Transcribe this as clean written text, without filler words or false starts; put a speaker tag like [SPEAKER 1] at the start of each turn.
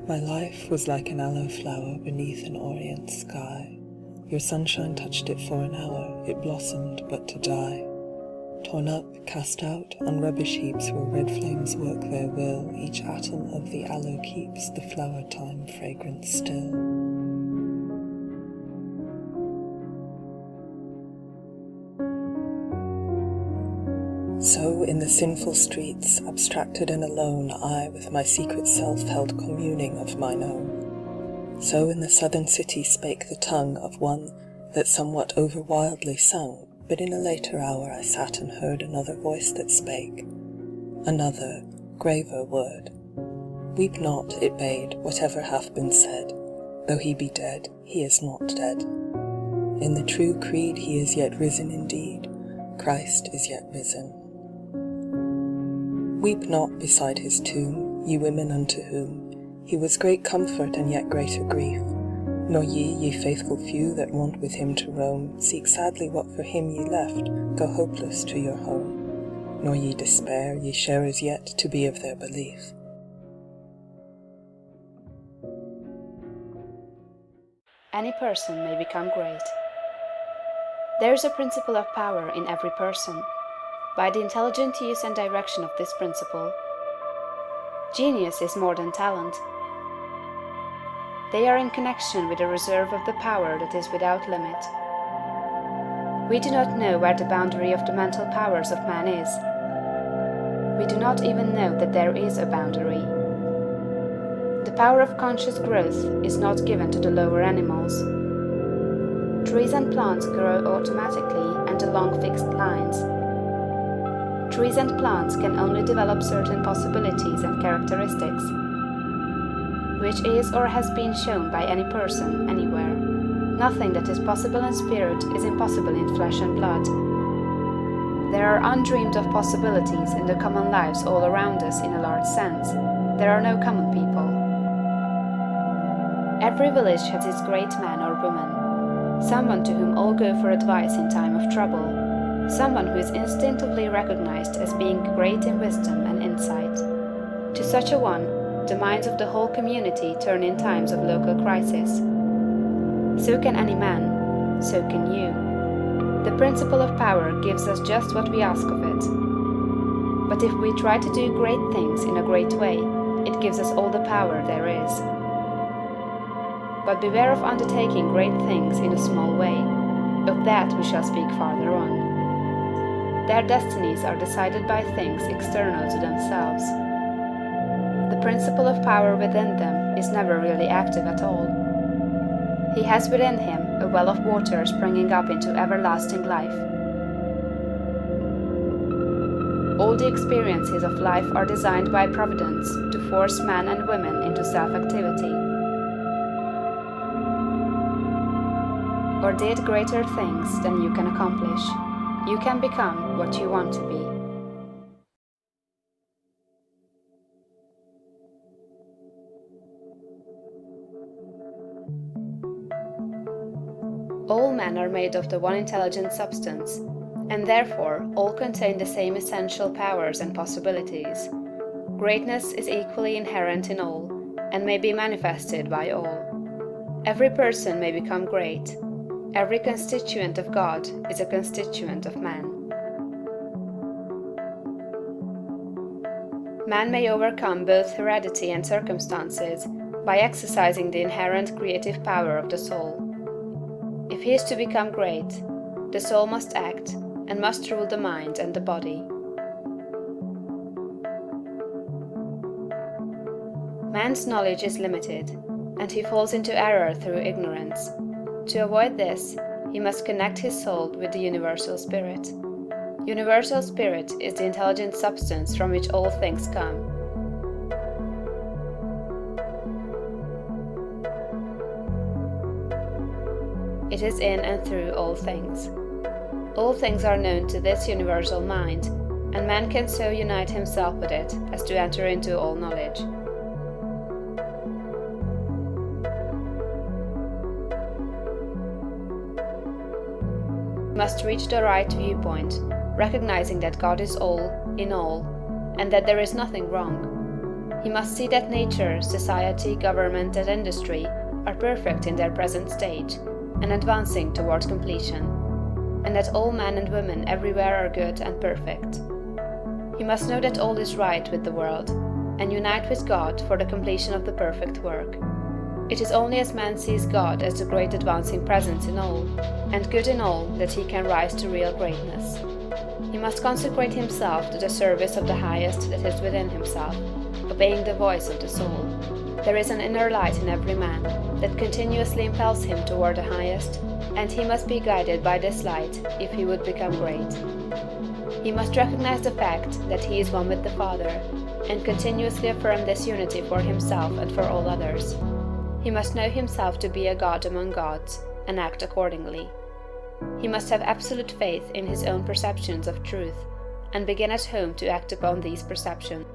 [SPEAKER 1] My life was like an aloe flower beneath an orient sky. Your sunshine touched it for an hour, it blossomed but to die. Torn up, cast out, on rubbish heaps where red flames work their will, each atom of the aloe keeps the flower time fragrance still. So in the sinful streets, abstracted and alone, I with my secret self held communing of mine own. So in the southern city spake the tongue of one that somewhat overwildly sung, but in a later hour I sat and heard another voice that spake, another, graver word. Weep not, it bade, whatever hath been said, though he be dead, he is not dead. In the true creed he is yet risen indeed, Christ is yet risen. Weep not beside his tomb, ye women unto whom he was great comfort and yet greater grief, nor ye faithful few that wont with him to roam, seek sadly what for him ye left, go hopeless to your home, nor ye despair, ye sharers yet to be of their belief.
[SPEAKER 2] Any person may become great. There is a principle of power in every person. By the intelligent use and direction of this principle, genius is more than talent. They are in connection with a reserve of the power that is without limit. We do not know where the boundary of the mental powers of man is. We do not even know that there is a boundary. The power of conscious growth is not given to the lower animals. Trees and plants grow automatically and along fixed lines. Trees and plants can only develop certain possibilities and characteristics, which is or has been shown by any person, anywhere. Nothing that is possible in spirit is impossible in flesh and blood. There are undreamed of possibilities in the common lives all around us in a large sense. There are no common people. Every village has its great man or woman, someone to whom all go for advice in time of trouble, someone who is instinctively recognized as being great in wisdom and insight. To such a one, the minds of the whole community turn in times of local crisis. So can any man, so can you. The principle of power gives us just what we ask of it. But if we try to do great things in a great way, it gives us all the power there is. But beware of undertaking great things in a small way. Of that we shall speak farther on. Their destinies are decided by things external to themselves. The principle of power within them is never really active at all. He has within him a well of water springing up into everlasting life. All the experiences of life are designed by Providence to force men and women into self-activity, or did greater things than you can accomplish. You can become what you want to be. All men are made of the one intelligent substance, and therefore all contain the same essential powers and possibilities. Greatness is equally inherent in all, and may be manifested by all. Every person may become great. Every constituent of God is a constituent of man. Man may overcome both heredity and circumstances by exercising the inherent creative power of the soul. If he is to become great, the soul must act and must rule the mind and the body. Man's knowledge is limited, and he falls into error through ignorance. To avoid this, he must connect his soul with the universal spirit. Universal spirit is the intelligent substance from which all things come. It is in and through all things. All things are known to this universal mind, and man can so unite himself with it as to enter into all knowledge. Must reach the right viewpoint, recognizing that God is all, in all, and that there is nothing wrong. He must see that nature, society, government, and industry are perfect in their present stage, and advancing toward completion, and that all men and women everywhere are good and perfect. He must know that all is right with the world, and unite with God for the completion of the perfect work. It is only as man sees God as the great advancing presence in all, and good in all, that he can rise to real greatness. He must consecrate himself to the service of the highest that is within himself, obeying the voice of the soul. There is an inner light in every man that continuously impels him toward the highest, and he must be guided by this light if he would become great. He must recognize the fact that he is one with the Father, and continuously affirm this unity for himself and for all others. He must know himself to be a God among gods, and act accordingly. He must have absolute faith in his own perceptions of truth, and begin at home to act upon these perceptions.